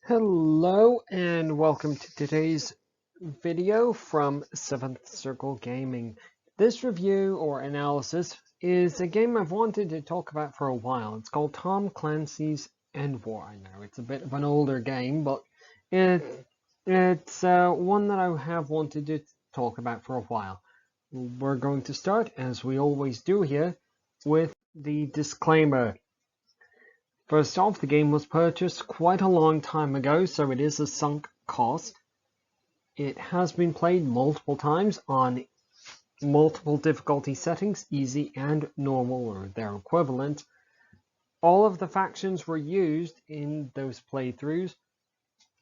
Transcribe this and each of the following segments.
Hello and welcome to today's video from 7th Circle Gaming. This review or analysis is a game I've wanted to talk about for a while. It's called Tom Clancy's Endwar. I know it's a bit of an older game, but it's one that I have wanted to talk about for a while. We're going to start, as we always do here, with the disclaimer. First off, the game was purchased quite a long time ago, so it is a sunk cost. It has been played multiple times on multiple difficulty settings, easy and normal or their equivalent. All of the factions were used in those playthroughs.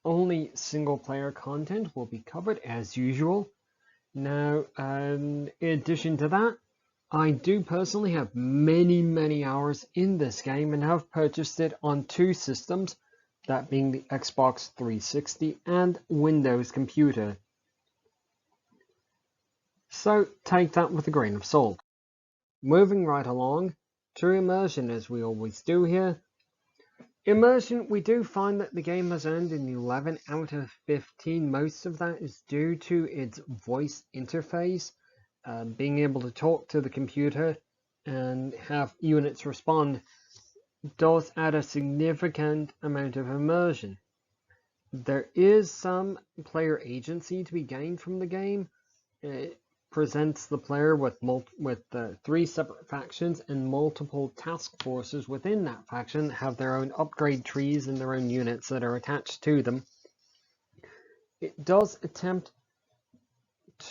Only single player content will be covered as usual. Now, in addition to that, I do personally have many hours in this game and have purchased it on two systems, that being the Xbox 360 and Windows computer. So take that with a grain of salt. Moving right along to Immersion, as we always do here. Immersion, we do find that the game has earned an 11 out of 15. Most of that is due to its voice interface. Being able to talk to the computer and have units respond does add a significant amount of immersion. There is some player agency to be gained from the game. It presents the player with three separate factions and multiple task forces within that faction that have their own upgrade trees and their own units that are attached to them. It does attempt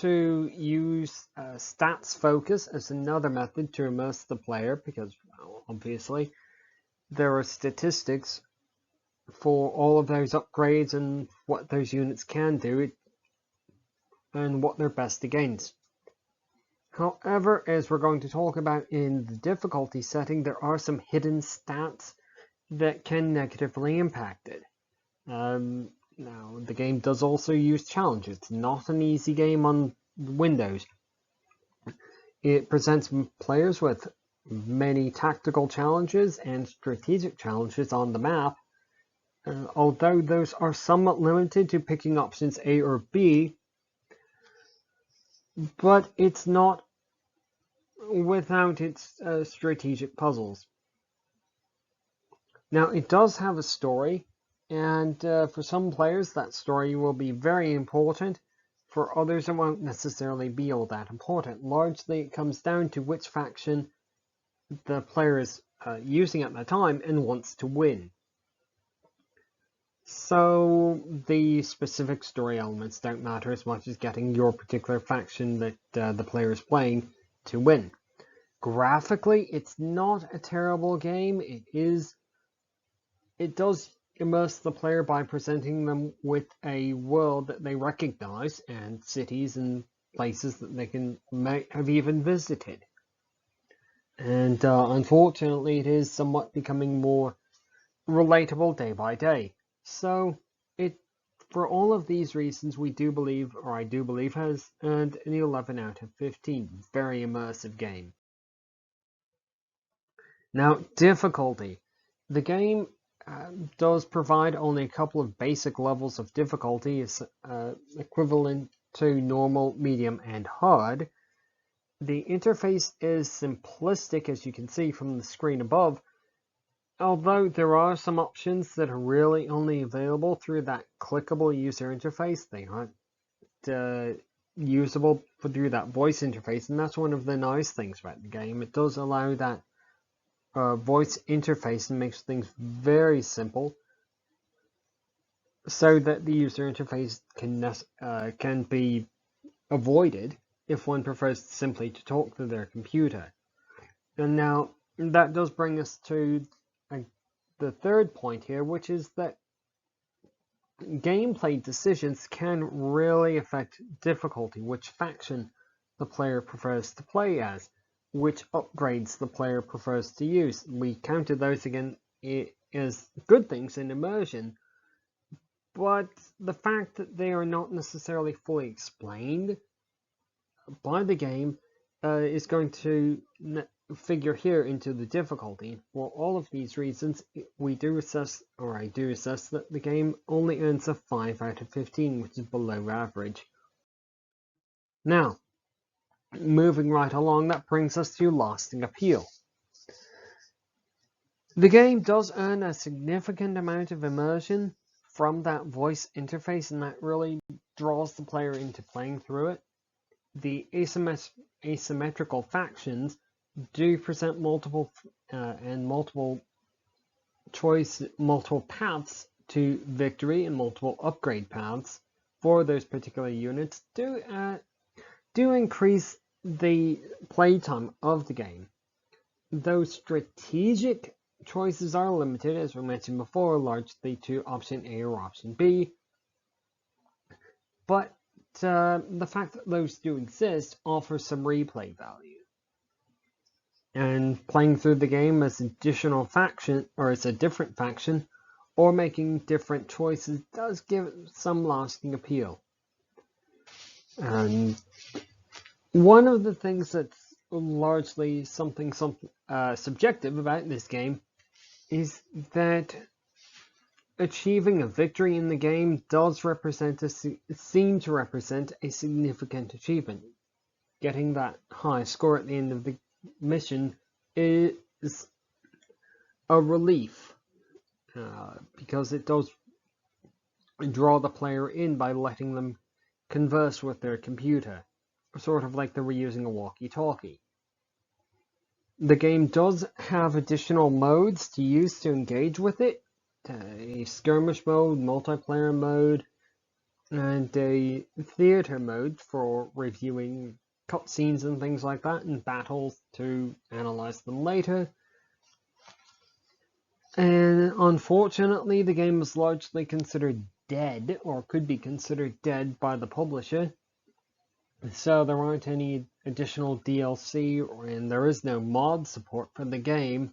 to use stats focus as another method to immerse the player, because well, obviously there are statistics for all of those upgrades and what those units can do and what they're best against. However, as we're going to talk about in the difficulty setting, there are some hidden stats that can negatively impact it. Now, the game does also use challenges. It's not an easy game on Windows. It presents players with many tactical challenges and strategic challenges on the map, although those are somewhat limited to picking options A or B, but it's not without its strategic puzzles. Now, it does have a story, and for some players that story will be very important. For others, it won't necessarily be all that important. Largely, it comes down to which faction the player is using at the time and wants to win. So the specific story elements don't matter as much as getting your particular faction that the player is playing to win. Graphically, it's not a terrible game. It does immerse the player by presenting them with a world that they recognize and cities and places that they may have even visited. And unfortunately, it is somewhat becoming more relatable day by day. So, for all of these reasons, I do believe, has earned an 11 out of 15. Very immersive game. Now, difficulty. The game does provide only a couple of basic levels of difficulty, equivalent to normal, medium, and hard. The interface is simplistic, as you can see from the screen above, although there are some options that are really only available through that clickable user interface. They aren't usable through that voice interface, and that's one of the nice things about the game. It does allow that voice interface and makes things very simple, so that the user interface can be avoided if one prefers simply to talk to their computer. And now that does bring us to the third point here, which is that gameplay decisions can really affect difficulty, which faction the player prefers to play as, which upgrades the player prefers to use. We counted those again as good things in Immersion, but the fact that they are not necessarily fully explained by the game is going to figure here into the difficulty. For all of these reasons, we do assess, or I do assess, that the game only earns a 5 out of 15, which is below average. Now, moving right along, that brings us to lasting appeal. The game does earn a significant amount of immersion from that voice interface, and that really draws the player into playing through it. The asymmetrical factions do present multiple paths to victory and multiple upgrade paths for those particular units do increase the playtime of the game. Those strategic choices are limited, as we mentioned before, largely to option A or option B. But the fact that those do exist offers some replay value. And playing through the game as additional faction, or as a different faction, or making different choices does give it some lasting appeal. And one of the things that's largely something subjective about this game is that achieving a victory in the game does seem to represent a significant achievement. Getting that high score at the end of the mission is a relief, because it does draw the player in by letting them converse with their computer, sort of like they were using a walkie-talkie. The game does have additional modes to use to engage with it. A skirmish mode, multiplayer mode, and a theater mode for reviewing cutscenes and things like that, and battles to analyze them later. And unfortunately, the game is largely considered dead, or could be considered dead by the publisher. So there aren't any additional DLC, and there is no mod support for the game.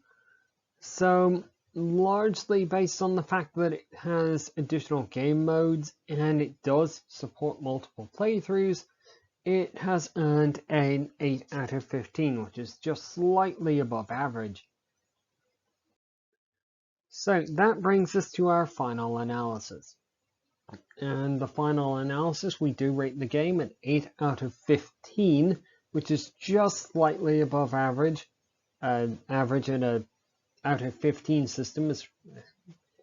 So largely based on the fact that it has additional game modes and it does support multiple playthroughs, it has earned an 8 out of 15, which is just slightly above average. So that brings us to our final analysis. And the final analysis, we do rate the game at 8 out of 15, which is just slightly above average. Average in a out of 15 system is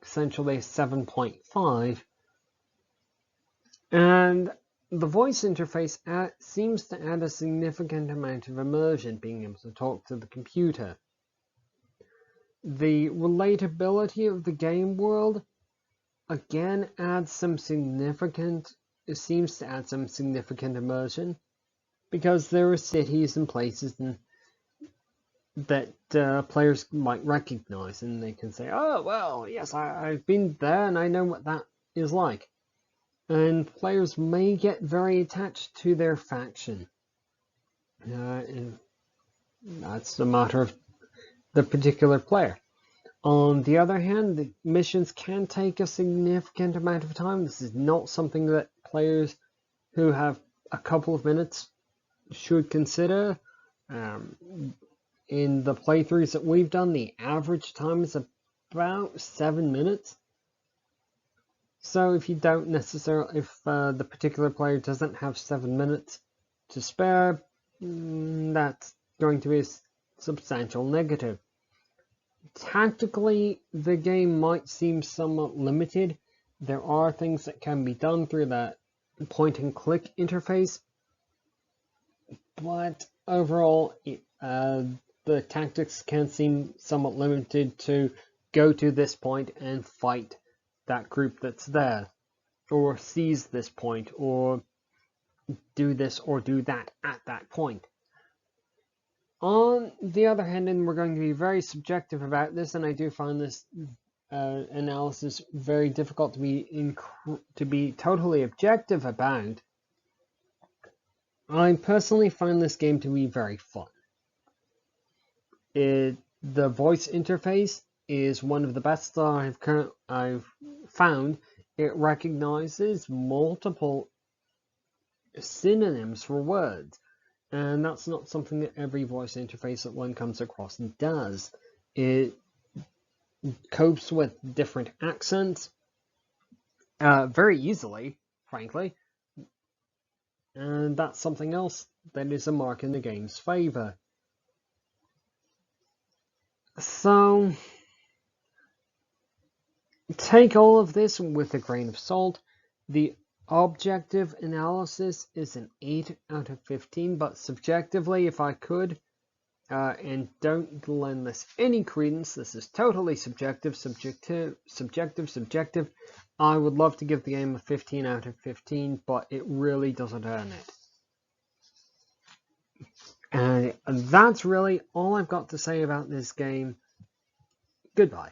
essentially 7.5. And the voice interface seems to add a significant amount of immersion, being able to talk to the computer. The relatability of the game world again seems to add some significant immersion, because there are cities and places that players might recognize, and they can say, oh, well, yes, I've been there and I know what that is like. And players may get very attached to their faction. And that's a matter of the particular player. On the other hand, the missions can take a significant amount of time. This is not something that players who have a couple of minutes should consider. In the playthroughs that we've done, the average time is about 7 minutes. So if the particular player doesn't have 7 minutes to spare, that's going to be a substantial negative. Tactically, the game might seem somewhat limited. There are things that can be done through that point and click interface, but overall, the tactics can seem somewhat limited to go to this point and fight that group that's there, or seize this point, or do this or do that at that point. On the other hand, and we're going to be very subjective about this, and I do find this analysis very difficult to be totally objective about, I personally find this game to be very fun. The voice interface is one of the best that I've found. It recognizes multiple synonyms for words. And that's not something that every voice interface that one comes across does. It copes with different accents very easily, frankly, and that's something else that is a mark in the game's favor. So, take all of this with a grain of salt. The objective analysis is an 8 out of 15, but subjectively, if I could, and don't lend this any credence, this is totally subjective, subjective. I would love to give the game a 15 out of 15, but it really doesn't earn it. And that's really all I've got to say about this game. Goodbye.